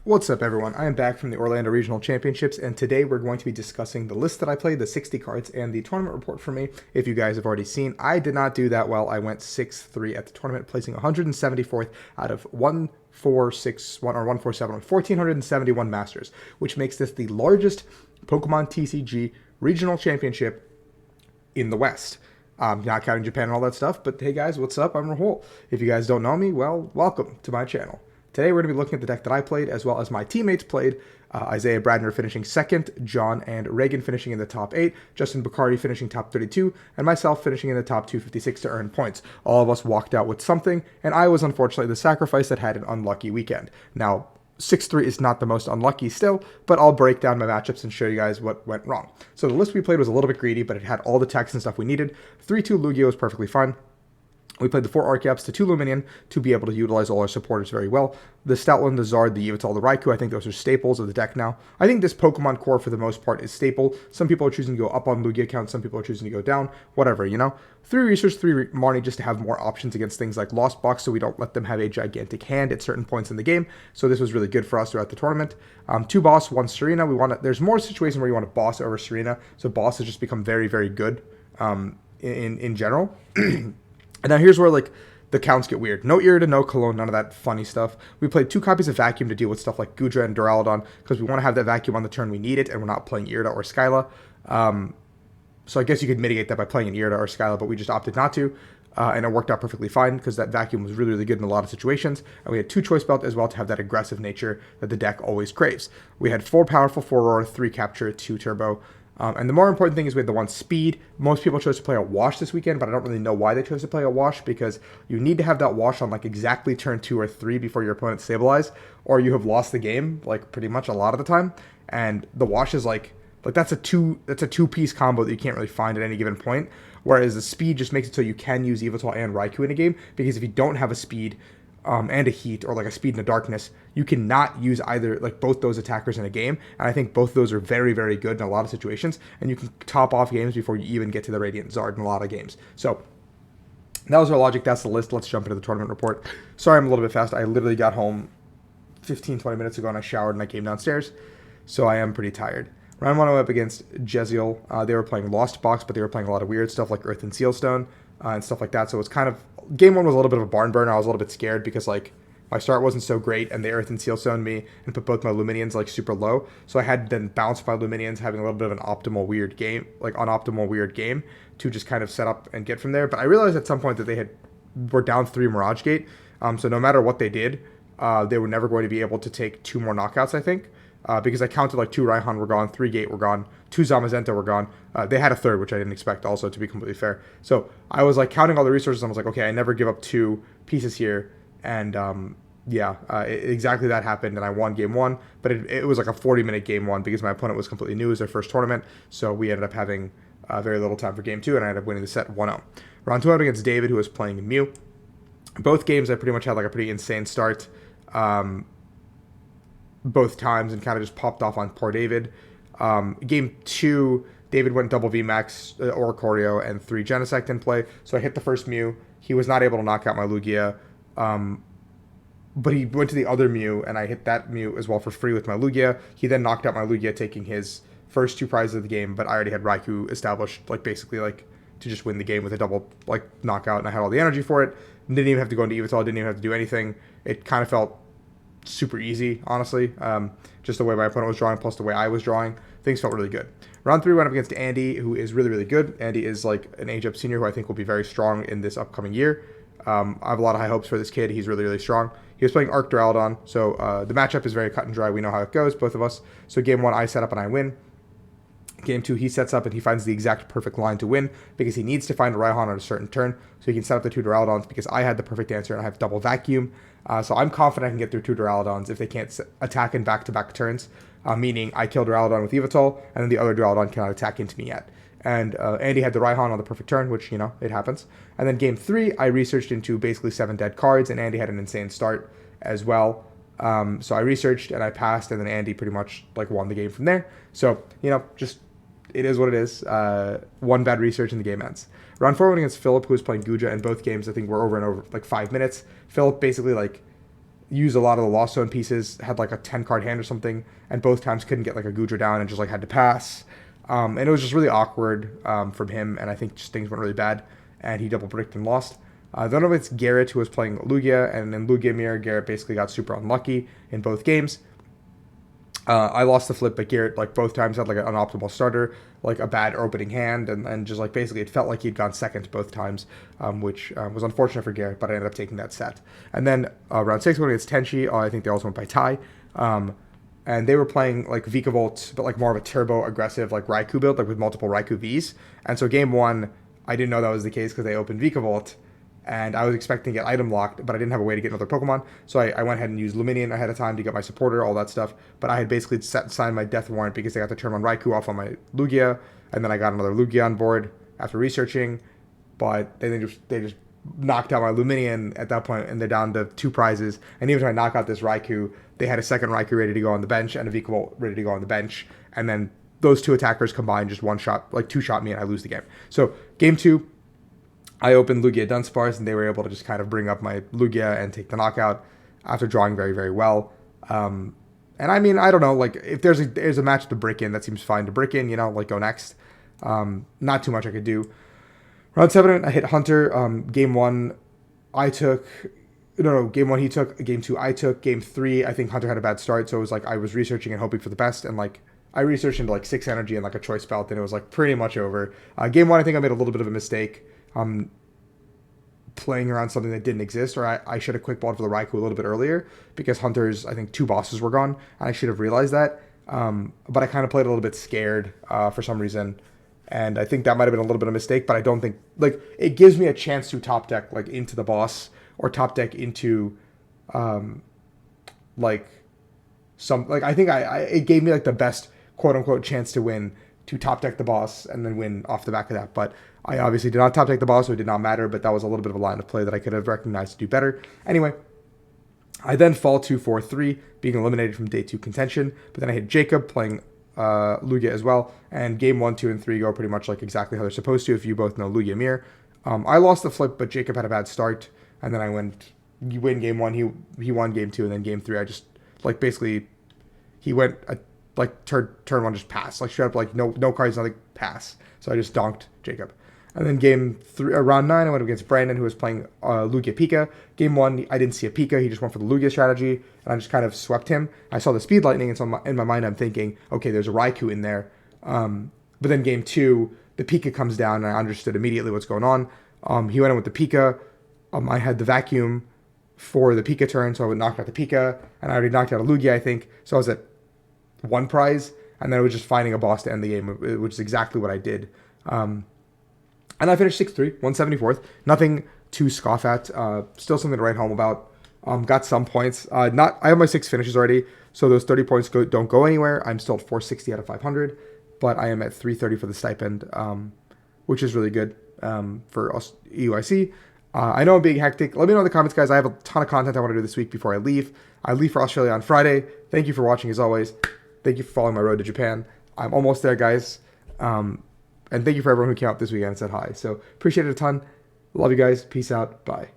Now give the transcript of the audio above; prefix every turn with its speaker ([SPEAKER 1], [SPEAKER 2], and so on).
[SPEAKER 1] What's up, everyone? I am back from the Orlando Regional Championships, and today we're going to be discussing the list that I played, the 60 cards, and the tournament report for me. If you guys have already seen, I did not do that well. I went 6-3 at the tournament, placing 174th out of 1461 or 147 on 1471 Masters, which makes this the largest Pokemon TCG Regional Championship in the West. Not counting Japan and all that stuff, but hey guys, what's up? I'm Rahul. If you guys don't know me, well, welcome to my channel. Today we're going to be looking at the deck that I played, as well as my teammates played. Isaiah Bradner finishing second, John and Reagan finishing in the top 8, Justin Bacardi finishing top 32, and myself finishing in the top 256 to earn points. All of us walked out with something, and I was unfortunately the sacrifice that had an unlucky weekend. Now, 6-3 is not the most unlucky still, but I'll break down my matchups and show you guys what went wrong. So the list we played was a little bit greedy, but it had all the text and stuff we needed. 3-2 Lugia was perfectly fine. We played the 4 Archeops, the 2 Luminion, to be able to utilize all our supporters very well. The Stoutland, the Zard, the Yveltal, the Raikou, I think those are staples of the deck now. I think this Pokemon core, for the most part, is staple. Some people are choosing to go up on Lugia count, some people are choosing to go down, whatever, you know? 3 Research, 3 Marnie, just to have more options against things like Lost Box, so we don't let them have a gigantic hand at certain points in the game. So this was really good for us throughout the tournament. 2 Boss, 1 Serena. There's more situations where you want to Boss over Serena, so Boss has just become very, very good in general. And now here's where, like, the counts get weird. No Irida, no Cologne, none of that funny stuff. We played 2 copies of Vacuum to deal with stuff like Gudra and Duraludon, because we want to have that Vacuum on the turn we need it, and we're not playing Irida or Skyla. So I guess you could mitigate that by playing an Irida or Skyla, but we just opted not to. And it worked out perfectly fine, because that Vacuum was really, really good in a lot of situations. And we had 2 Choice Belt as well to have that aggressive nature that the deck always craves. We had 4 Powerful, 4 Roar, 3 Capture, 2 Turbo. And the more important thing is we had the 1 Speed. Most people chose to play a Wash this weekend, but I don't really know why they chose to play a Wash, because you need to have that Wash on like exactly turn 2 or 3 before your opponent stabilize, or you have lost the game like pretty much a lot of the time. And the Wash is like that's a two-piece combo that you can't really find at any given point. Whereas the Speed just makes it so you can use Yveltal and Raikou in a game, because if you don't have a Speed and a Heat, or like a Speed and a Darkness, you cannot use either, like, both those attackers in a game. And I think both of those are very, very good in a lot of situations, and you can top off games before you even get to the Radiant Zard in a lot of games. So that was our logic. That's the list. Let's jump into the tournament report. Sorry I'm a little bit fast. I literally got home 15-20 minutes ago, and I showered and I came downstairs, so I am pretty tired. Round 1 I went up against Jeziel. They were playing Lost Box, but they were playing a lot of weird stuff like Earth and Sealstone and stuff like that. So it's kind of, game 1 was a little bit of a barn burner. I was a little bit scared because, like, my start wasn't so great, and they Earth and Sealstone me and put both my Luminions like super low. So I had then bounced my Luminions, having a little bit of an optimal weird game, like unoptimal weird game, to just kind of set up and get from there. But I realized at some point that they were down 3 Mirage Gate. So no matter what they did, they were never going to be able to take 2 more knockouts, I think. Because I counted like 2 Raihan were gone, 3 Gate were gone, 2 Zamazenta were gone. They had a third, which I didn't expect also, to be completely fair. So I was like counting all the resources, and I was like, okay, I never give up 2 pieces here. And exactly that happened, and I won game 1. But it was like a 40-minute game 1, because my opponent was completely new. It was their first tournament. So we ended up having very little time for game 2, and I ended up winning the set 1-0. Round 2 I went against David, who was playing Mew. Both games I pretty much had like a pretty insane start. Both times, and kind of just popped off on poor David. Game 2, David went double VMAX, Oricorio, and 3 Genesect in play. So I hit the first Mew. He was not able to knock out my Lugia. But he went to the other Mew, and I hit that Mew as well for free with my Lugia. He then knocked out my Lugia, taking his first 2 prizes of the game, but I already had Raikou established, like, basically, like, to just win the game with a double, like, knockout, and I had all the energy for it. Didn't even have to go into Yveltal, didn't even have to do anything. It kind of felt super easy, honestly. Just the way my opponent was drawing, plus the way I was drawing, things felt really good. Round 3 went up against Andy, who is really, really good. Andy is like an age-up senior who I think will be very strong in this upcoming year. I have a lot of high hopes for this kid. He's really, really strong. He was playing Arc Duraludon, so the matchup is very cut and dry. We know how it goes, both of us. So game 1, I set up and I win. Game 2, he sets up and he finds the exact perfect line to win, because he needs to find a Raihan on a certain turn, so he can set up the 2 Duraludons, because I had the perfect answer and I have double Vacuum. So I'm confident I can get through 2 Duraludons if they can't attack in back-to-back turns, meaning I kill Duraludon with Yveltal, and then the other Duraludon cannot attack into me yet. And Andy had the Raihan on the perfect turn, which, you know, it happens. And then game 3, I researched into basically 7 dead cards, and Andy had an insane start as well. So I researched and I passed, and then Andy pretty much like won the game from there. So, you know, just it is what it is. 1 bad research and the game ends. Round 4 went against Philip, who was playing Gudra, and both games I think were over like 5 minutes. Philip basically like used a lot of the Lost Zone pieces, had like a 10 card hand or something, and both times couldn't get like a Gudra down and just like had to pass. And it was just really awkward from him, and I think just things went really bad, and he double predicted and lost. Then it's Garrett, who was playing Lugia, and in Lugia Mirror, Garrett basically got super unlucky in both games. I lost the flip, but Garrett, like, both times had, like, an optimal starter, like, a bad opening hand, and just, like, basically it felt like he'd gone second both times, which was unfortunate for Garrett, but I ended up taking that set. And then round 6, when against Tenchi, I think they also went by tie, and they were playing, like, Vikavolt, but, like, more of a turbo-aggressive, like, Raikou build, like, with multiple Raikou Vs, and so game 1, I didn't know that was the case because they opened Vikavolt, and I was expecting to get item locked, but I didn't have a way to get another Pokemon, so I went ahead and used Luminion ahead of time to get my supporter, all that stuff, but I had basically signed my death warrant because I got to turn on Raikou off on my Lugia, and then I got another Lugia on board after researching, but they just knocked out my Luminion at that point, and they're down to 2 prizes, and even if I knock out this Raikou, they had a second Raikou ready to go on the bench, and a Vikavolt ready to go on the bench, and then those 2 attackers combined just 2-shot me, and I lose the game. So, game 2, I opened Lugia Dunsparce, and they were able to just kind of bring up my Lugia and take the knockout after drawing very, very well. And I mean, I don't know, like, if there's a match to brick in, that seems fine to brick in, you know, like, go next. Not too much I could do. Round 7, I hit Hunter. Game 1, game 1 he took. Game 2, I took. Game 3, I think Hunter had a bad start, so it was like I was researching and hoping for the best, and, like, I researched into, like, 6 energy and, like, a choice belt, and it was, like, pretty much over. Game 1, I think I made a little bit of a mistake. Playing around something that didn't exist, or I should have quick balled for the Raikou a little bit earlier, because Hunter's, I think, 2 bosses were gone, and I should have realized that, but I kind of played a little bit scared for some reason, and I think that might have been a little bit of a mistake, but I don't think, like, it gives me a chance to top deck, like, into the boss, or top deck into, like, I think it gave me, like, the best quote-unquote chance to win, to top deck the boss, and then win off the back of that, but I obviously did not top deck the boss, so it did not matter, but that was a little bit of a line of play that I could have recognized to do better. Anyway, I then fall 2-4-3, being eliminated from day 2 contention, but then I hit Jacob playing Lugia as well, and game 1, 2, and 3 go pretty much like exactly how they're supposed to, if you both know Lugia Mirror. I lost the flip, but Jacob had a bad start, and then I win game 1, he won game 2, and then game 3, I just, like, basically, he went, turn 1 just pass, like, straight up, like, no cards, nothing, pass. So I just donked Jacob. And then game 3, round 9, I went against Brandon, who was playing Lugia Pika. Game 1, I didn't see a Pika. He just went for the Lugia strategy, and I just kind of swept him. I saw the Speed Lightning, and so in my mind, I'm thinking, okay, there's a Raikou in there. But then game 2, the Pika comes down, and I understood immediately what's going on. He went in with the Pika. I had the Vacuum for the Pika turn, so I would knock out the Pika, and I already knocked out a Lugia, I think. So I was at 1 prize, and then I was just finding a boss to end the game, which is exactly what I did. And I finished 6-3, 174th. Nothing to scoff at. Still something to write home about. Got some points. I have my 6 finishes already, so those 30 points don't go anywhere. I'm still at 460 out of 500, but I am at 330 for the stipend, which is really good for us EUIC. I know I'm being hectic. Let me know in the comments, guys. I have a ton of content I want to do this week before I leave. I leave for Australia on Friday. Thank you for watching, as always. Thank you for following my road to Japan. I'm almost there, guys. And thank you for everyone who came out this weekend and said hi. So appreciate it a ton. Love you guys. Peace out. Bye.